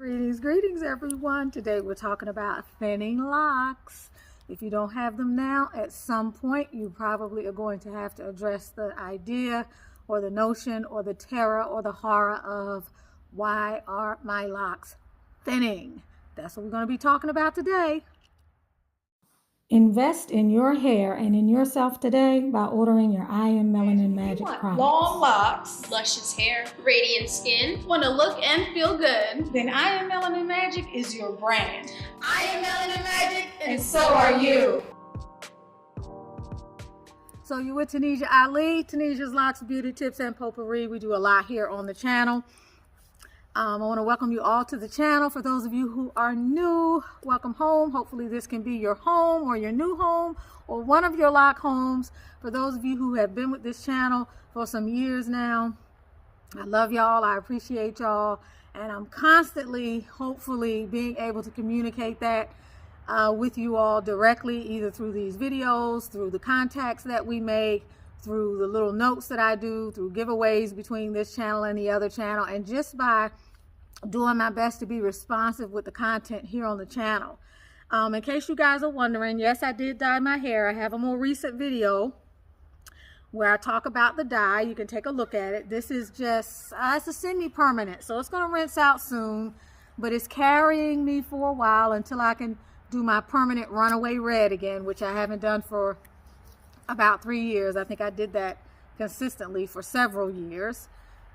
Greetings everyone. Today we're talking about thinning locks. If you don't have them now, at some point you probably are going to have to address the idea or the notion or the terror or the horror of why are my locks thinning? That's what we're going to be talking about today. Invest in your hair and in yourself today by ordering your I Am Melanin Magic products. Long locks, luscious hair, radiant skin, want to look and feel good? Then I Am Melanin Magic is your brand. I am Melanin Magic, and so are you. So you with Tanisha Ali, Tanisha's Locks, Beauty Tips, and Potpourri. We do a lot here on the channel. I want to welcome you all to the channel. For those of you who are new, welcome home. Hopefully this can be your home or your new home or one of your lock homes. For those of you who have been with this channel for some years now, I love y'all. I appreciate y'all. And I'm constantly, hopefully, being able to communicate that with you all directly, either through these videos, through the contacts that we make, through the little notes that I do, through giveaways between this channel and the other channel, and just by doing my best to be responsive with the content here on the channel. In case you guys are wondering, yes, I did dye my hair. I have a more recent video where I talk about the dye. You can take a look at it. This is just, it's a semi-permanent, so it's going to rinse out soon, but it's carrying me for a while until I can do my permanent runaway red again, which I haven't done for about 3 years. I think I did that consistently for several years.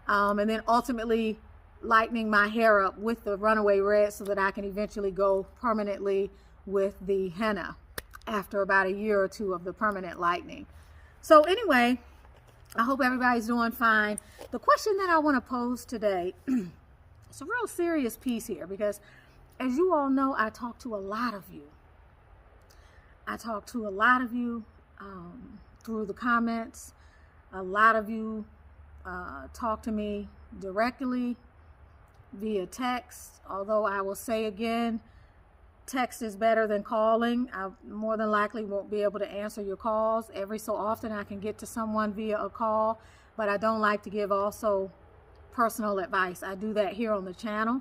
And then ultimately lightening my hair up with the runaway red so that I can eventually go permanently with the henna after about a year or two of the permanent lightening. So anyway, I hope everybody's doing fine. The question that I want to pose today, it's a real serious piece here because as you all know, I talk to a lot of you. Through the comments. A lot of you talk to me directly via text, although I will say again, text is better than calling. I more than likely won't be able to answer your calls. Every so often I can get to someone via a call, but I don't like to give also personal advice. I do that here on the channel.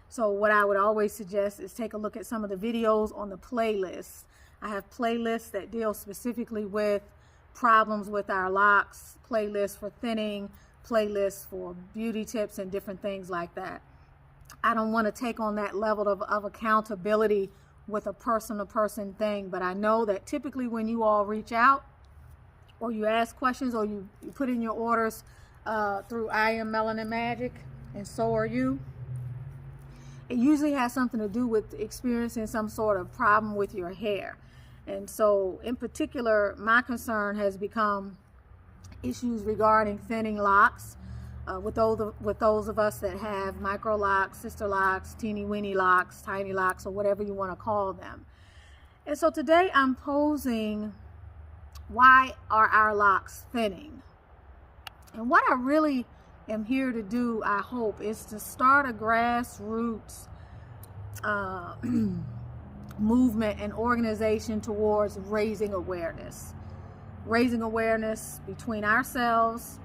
So what I would always suggest is take a look at some of the videos on the playlist. I have playlists that deal specifically with problems with our locks, playlists for thinning, playlists for beauty tips and different things like that. I don't want to take on that level of accountability with a person-to-person thing, but I know that typically when you all reach out or you ask questions or you put in your orders through I Am Melanin Magic, and so are you, it usually has something to do with experiencing some sort of problem with your hair. And so in particular, my concern has become issues regarding thinning locks with those of us that have Microlocks, Sisterlocks, teeny weeny locks, tiny locks, or whatever you want to call them. And so today I'm posing, why are our locks thinning? And what I really am here to do, I hope, is to start a grassroots movement and organization towards raising awareness between ourselves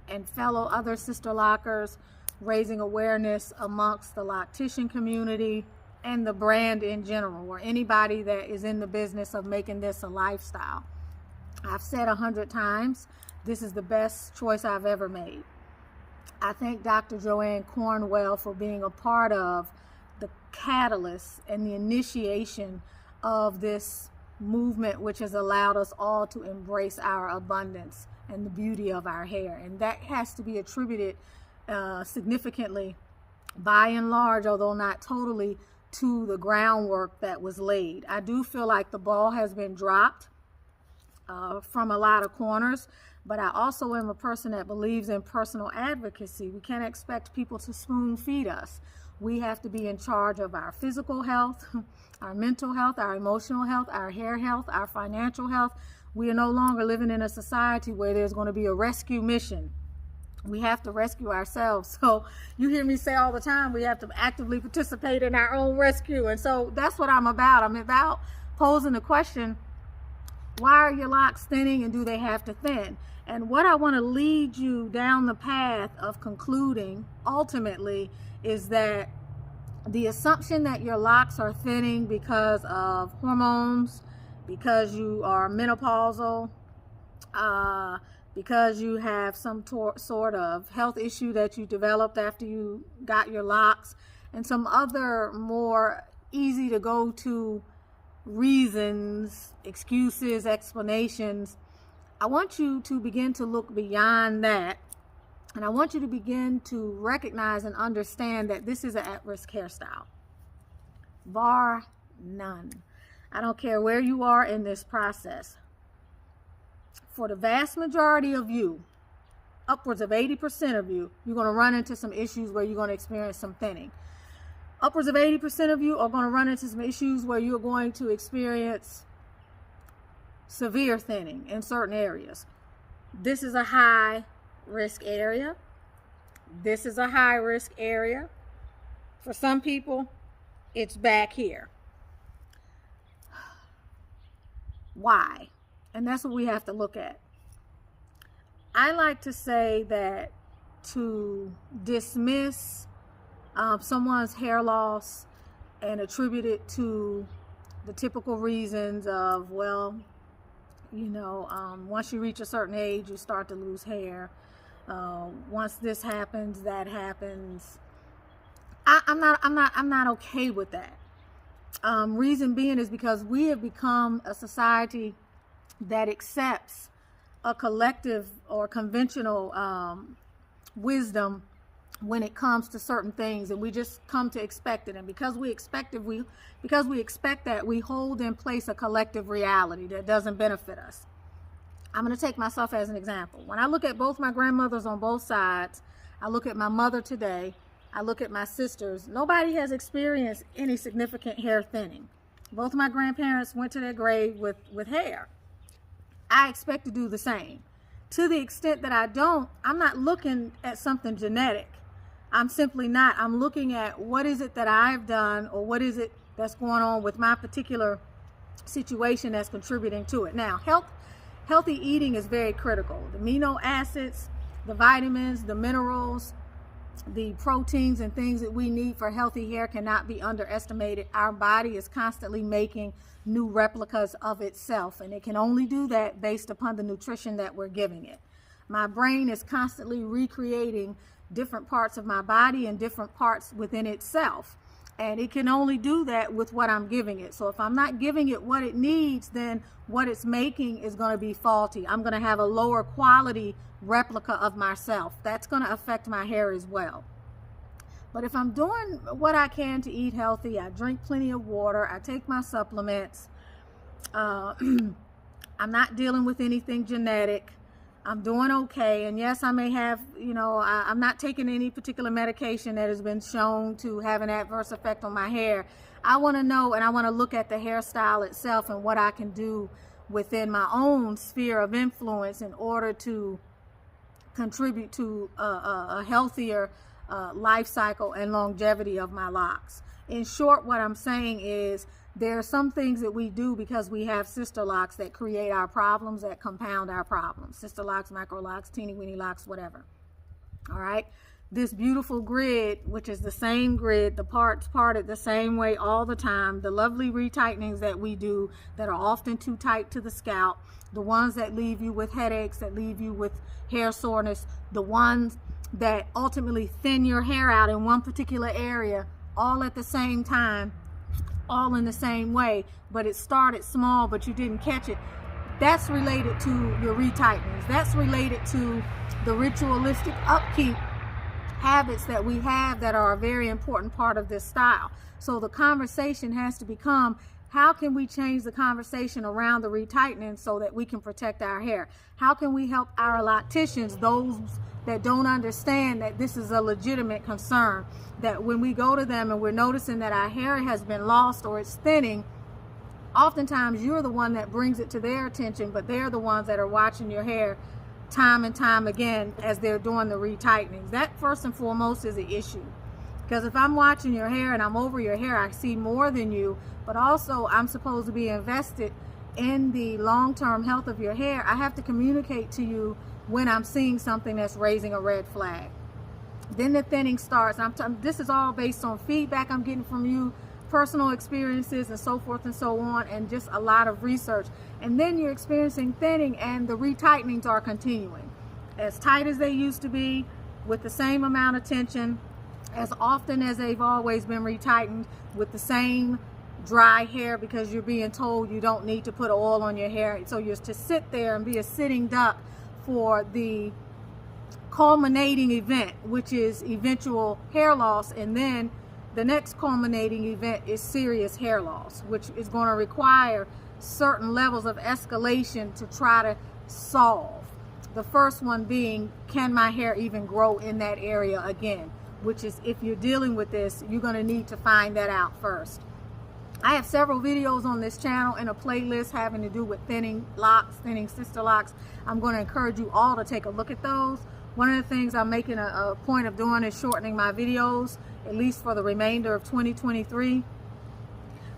and fellow other sister lockers, raising awareness amongst the loctician community and the brand in general, or anybody that is in the business of making this a lifestyle. I've said 100 times, this is the best choice I've ever made. I thank Dr. Joanne Cornwell for being a part of the catalyst and the initiation of this movement, which has allowed us all to embrace our abundance and the beauty of our hair. And that has to be attributed significantly, by and large, although not totally, to the groundwork that was laid. I do feel like the ball has been dropped from a lot of corners, but I also am a person that believes in personal advocacy. We can't expect people to spoon feed us. We have to be in charge of our physical health, our mental health, our emotional health, our hair health, our financial health. We are no longer living in a society where there's going to be a rescue mission. We have to rescue ourselves. So you hear me say all the time, we have to actively participate in our own rescue. And so that's what I'm about. I'm about posing the question, Why are your locks thinning, and do they have to thin? And what I want to lead you down the path of concluding ultimately is that the assumption that your locks are thinning because of hormones, because you are menopausal, because you have some sort of health issue that you developed after you got your locks, and some other more easy to go to reasons, excuses, explanations. I want you to begin to look beyond that, and I want you to begin to recognize and understand that this is an at-risk hairstyle, bar none. I don't care where you are in this process. For the vast majority of you, upwards of 80% of you, you're going to run into some issues where you're going to experience some thinning. Upwards of 80% of you are going to run into some issues where you're going to experience severe thinning in certain areas. This is a high risk area. This is a high risk area. For some people, it's back here. Why? And that's what we have to look at. I like to say that to dismiss someone's hair loss and attribute it to the typical reasons of, well, you know, once you reach a certain age, you start to lose hair. Once this happens, that happens. I'm not okay with that. Reason being is because we have become a society that accepts a collective or conventional wisdom when it comes to certain things, and we just come to expect it. And because we expect that, we hold in place a collective reality that doesn't benefit us. I'm going to take myself as an example. When I look at both my grandmothers on both sides, I look at my mother today, I look at my sisters, nobody has experienced any significant hair thinning. Both of my grandparents went to their grave with hair. I expect to do the same. To the extent that I don't, I'm not looking at something genetic. I'm simply not. I'm looking at what is it that I've done, or what is it that's going on with my particular situation that's contributing to it. Now, healthy eating is very critical. The amino acids, the vitamins, the minerals, the proteins and things that we need for healthy hair cannot be underestimated. Our body is constantly making new replicas of itself, and it can only do that based upon the nutrition that we're giving it. My brain is constantly recreating different parts of my body and different parts within itself, and it can only do that with what I'm giving it. So if I'm not giving it what it needs, then what it's making is going to be faulty. I'm going to have a lower quality replica of myself. That's going to affect my hair as well. But if I'm doing what I can to eat healthy, I drink plenty of water, I take my supplements, I'm not dealing with anything genetic, I'm doing okay. And yes, I may have, I'm not taking any particular medication that has been shown to have an adverse effect on my hair. I want to know, and I want to look at the hairstyle itself and what I can do within my own sphere of influence in order to contribute to a healthier life cycle and longevity of my locks. In short, what I'm saying is there are some things that we do because we have sister locks that create our problems, that compound our problems. Sister locks, micro locks, teeny weeny locks, whatever. All right. This beautiful grid, which is the same grid, the parts parted the same way all the time, the lovely retightenings that we do that are often too tight to the scalp, the ones that leave you with headaches, that leave you with hair soreness, the ones that ultimately thin your hair out in one particular area, all at the same time, all in the same way, but it started small but you didn't catch it. That's related to your retightenings. That's related to the ritualistic upkeep habits that we have that are a very important part of this style. So the conversation has to become, how can we change the conversation around the retightening so that we can protect our hair? How can we help our locticians, those that don't understand that this is a legitimate concern, that when we go to them and we're noticing that our hair has been lost or it's thinning, oftentimes you're the one that brings it to their attention, but they're the ones that are watching your hair time and time again as they're doing the retightenings. That first and foremost is an issue, because if I'm watching your hair and I'm over your hair, I see more than you, but also I'm supposed to be invested in the long-term health of your hair, I have to communicate to you when I'm seeing something that's raising a red flag. Then the thinning starts. This is all based on feedback I'm getting from you, personal experiences and so forth and so on, and just a lot of research. And then you're experiencing thinning, and the retightenings are continuing as tight as they used to be, with the same amount of tension, as often as they've always been retightened, with the same dry hair, because you're being told you don't need to put oil on your hair. So you're to sit there and be a sitting duck for the culminating event, which is eventual hair loss. And then the next culminating event is serious hair loss, which is going to require certain levels of escalation to try to solve. The first one being, can my hair even grow in that area again? Which is, if you're dealing with this, you're going to need to find that out first. I have several videos on this channel and a playlist having to do with thinning locks, thinning sister locks. I'm going to encourage you all to take a look at those. One of the things I'm making a point of doing is shortening my videos, at least for the remainder of 2023.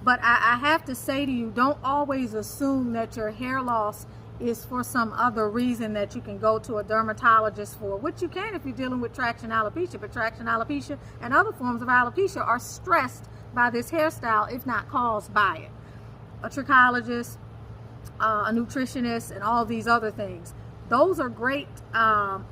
But I have to say to you, don't always assume that your hair loss is for some other reason that you can go to a dermatologist for, which you can if you're dealing with traction alopecia. But traction alopecia and other forms of alopecia are stressed by this hairstyle, if not caused by it. A trichologist, a nutritionist, and all these other things. Those are great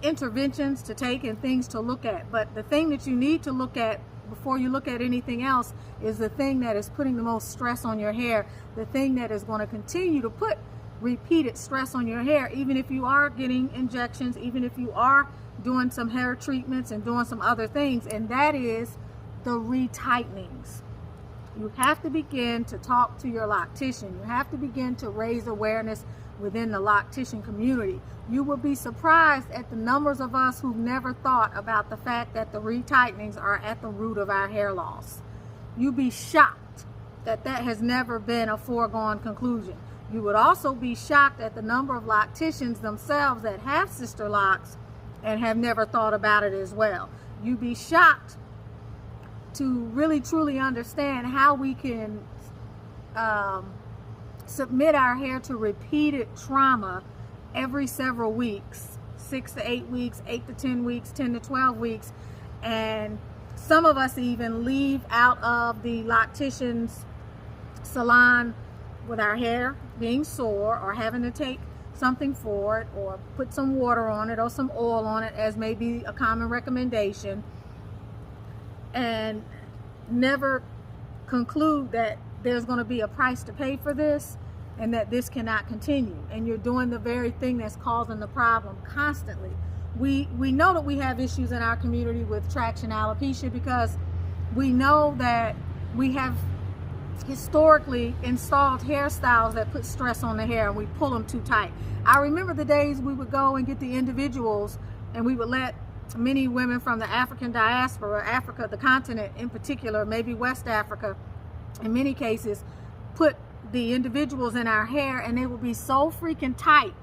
interventions to take and things to look at. But the thing that you need to look at before you look at anything else is the thing that is putting the most stress on your hair, the thing that is going to continue to put repeated stress on your hair, even if you are getting injections, even if you are doing some hair treatments and doing some other things, and that is the retightenings. You have to begin to talk to your loctician. You have to begin to raise awareness within the loctician community. You will be surprised at the numbers of us who've never thought about the fact that the retightenings are at the root of our hair loss. You'd be shocked that that has never been a foregone conclusion. You would also be shocked at the number of locticians themselves that have sister locks and have never thought about it as well. You'd be shocked to really truly understand how we can submit our hair to repeated trauma every several weeks, 6 to 8 weeks, 8 to 10 weeks, 10 to 12 weeks. And some of us even leave out of the loctician's salon with our hair being sore, or having to take something for it, or put some water on it or some oil on it, as may be a common recommendation, and never conclude that there's going to be a price to pay for this and that this cannot continue. And you're doing the very thing that's causing the problem constantly. We know that we have issues in our community with traction alopecia because we know that we have historically installed hairstyles that put stress on the hair, and we pull them too tight. I remember the days we would go and get the individuals, and we would let many women from the African diaspora, Africa, the continent in particular, maybe West Africa, in many cases, put the individuals in our hair, and they would be so freaking tight,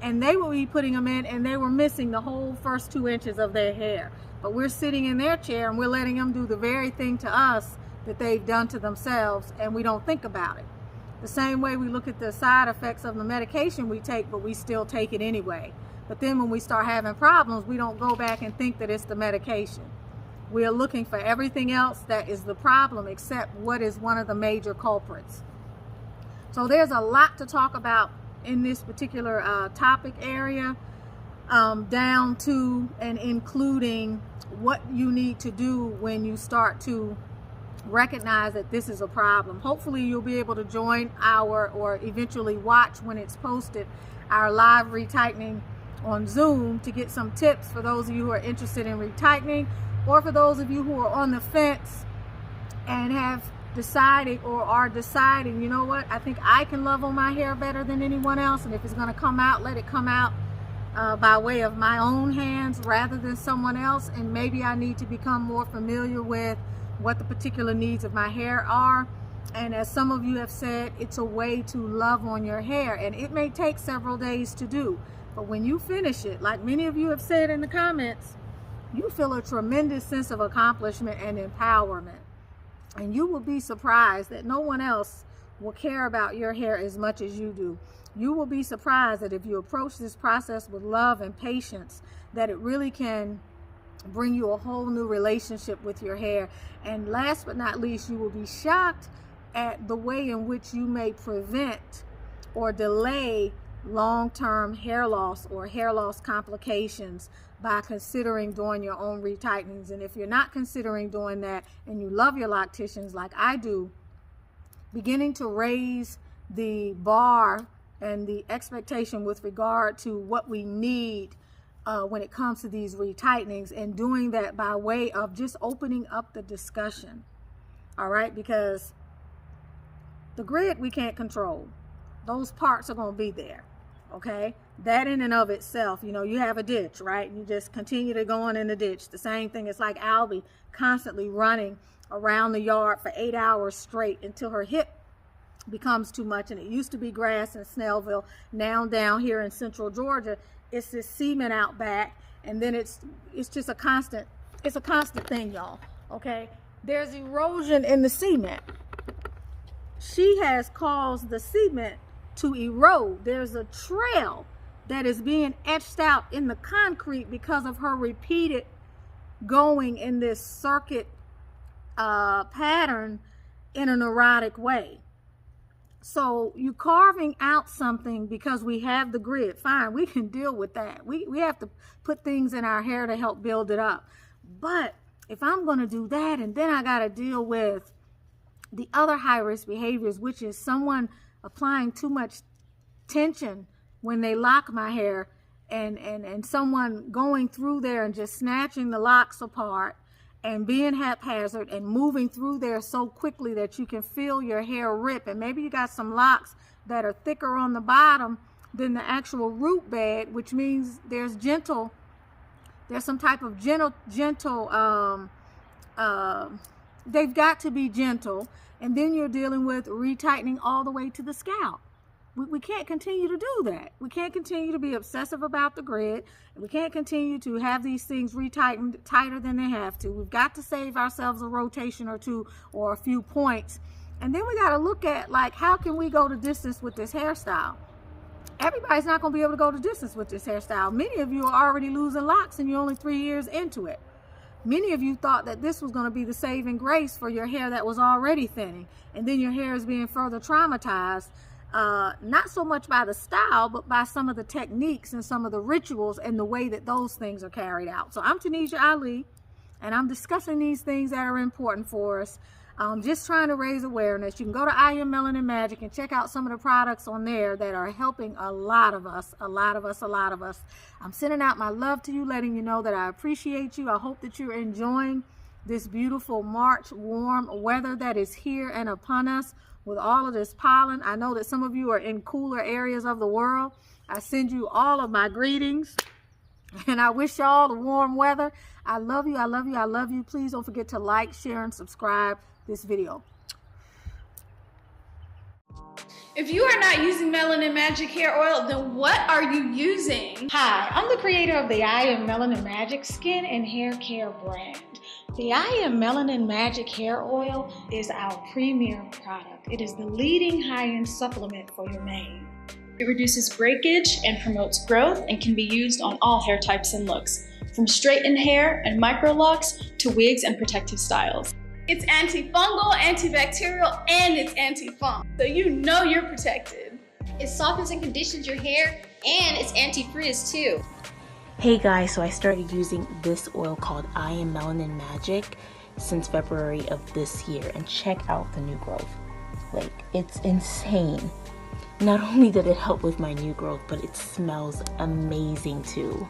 and they would be putting them in, and they were missing the whole first 2 inches of their hair. But we're sitting in their chair and we're letting them do the very thing to us that they've done to themselves, and we don't think about it. The same way we look at the side effects of the medication we take, but we still take it anyway. But then when we start having problems, we don't go back and think that it's the medication. We are looking for everything else that is the problem except what is one of the major culprits. So there's a lot to talk about in this particular topic area, down to and including what you need to do when you start to recognize that this is a problem. Hopefully you'll be able to join or eventually watch when it's posted, our live retightening on Zoom, to get some tips for those of you who are interested in retightening, or for those of you who are on the fence and have decided or are deciding, you know what, I think I can love on my hair better than anyone else, and if it's going to come out, let it come out by way of my own hands rather than someone else. And maybe I need to become more familiar with what the particular needs of my hair are. And as some of you have said, it's a way to love on your hair, and it may take several days to do, but when you finish it, like many of you have said in the comments, you feel a tremendous sense of accomplishment and empowerment. And you will be surprised that no one else will care about your hair as much as you do. You will be surprised that if you approach this process with love and patience, that it really can bring you a whole new relationship with your hair. And last but not least, you will be shocked at the way in which you may prevent or delay long-term hair loss or hair loss complications by considering doing your own retightenings. And if you're not considering doing that and you love your locticians like I do, beginning to raise the bar and the expectation with regard to what we need when it comes to these retightenings, and doing that by way of just opening up the discussion. All right, because the grid we can't control. Those parts are going to be there. Okay, that in and of itself, you know, you have a ditch, right? You just continue to go on in the ditch. The same thing. It's like Albie constantly running around the yard for 8 hours straight until her hip becomes too much. And it used to be grass in Snellville. Now down here in central Georgia, it's this cement out back, and then it's just a constant thing, y'all. Okay, there's erosion in the cement. She has caused the cement to erode. There's a trail that is being etched out in the concrete because of her repeated going in this circuit pattern in a neurotic way. So you carving out something because we have the grid, fine, we can deal with that. We have to put things in our hair to help build it up. But if I'm going to do that, and then I got to deal with the other high-risk behaviors, which is someone applying too much tension when they lock my hair, and someone going through there and just snatching the locks apart and being haphazard and moving through there so quickly that you can feel your hair rip. And maybe you got some locks that are thicker on the bottom than the actual root bed, which means there's some type of gentle, they've got to be gentle. And then you're dealing with retightening all the way to the scalp. We can't continue to do that. We can't continue to be obsessive about the grid. We can't continue to have these things retightened tighter than they have to. We've got to save ourselves a rotation or two or a few points. And then we got to look at, like, how can we go the distance with this hairstyle? Everybody's not going to be able to go the distance with this hairstyle. Many of you are already losing locks and you're only 3 years into it. Many of you thought that this was going to be the saving grace for your hair that was already thinning. And then your hair is being further traumatized. Not so much by the style, but by some of the techniques and some of the rituals and the way that those things are carried out. So I'm Tanisha Ali, and I'm discussing these things that are important for us. Just trying to raise awareness. You can go to I Am Melanin Magic and check out some of the products on there that are helping a lot of us. I'm sending out my love to you, letting you know that I appreciate you. I hope that you're enjoying this beautiful March warm weather that is here and upon us. With all of this pollen, I know that some of you are in cooler areas of the world. I send you all of my greetings, and I wish you all the warm weather. I love you, I love you, I love you. Please don't forget to like, share, and subscribe this video. If you are not using Melanin Magic hair oil, then what are you using? Hi, I'm the creator of the I Am Melanin Magic skin and hair care brand. The I Am Melanin Magic hair oil is our premier product. It is the leading high-end supplement for your mane. It reduces breakage and promotes growth and can be used on all hair types and looks, from straightened hair and microlocks to wigs and protective styles. It's antifungal, antibacterial, and it's anti-funk, so you know you're protected. It softens and conditions your hair, and it's anti-frizz too. Hey guys, so I started using this oil called I Am Melanin Magic since February of this year, and check out the new growth. Like, it's insane. Not only did it help with my new growth, but it smells amazing too.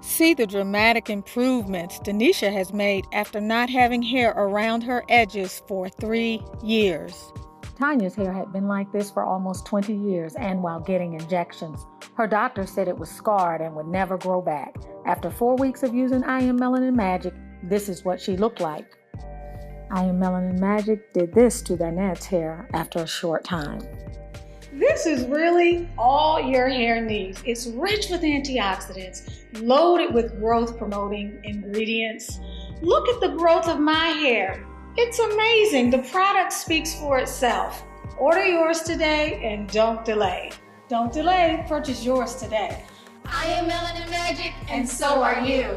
See the dramatic improvements Tanisha has made after not having hair around her edges for 3 years. Tanya's hair had been like this for almost 20 years, and while getting injections. Her doctor said it was scarred and would never grow back. After 4 weeks of using I Am Melanin Magic, this is what she looked like. I Am Melanin Magic did this to Danette's hair after a short time. This is really all your hair needs. It's rich with antioxidants, loaded with growth-promoting ingredients. Look at the growth of my hair. It's amazing. The product speaks for itself. Order yours today and don't delay. Don't delay, purchase yours today. I am Melanin Magic, And so are you.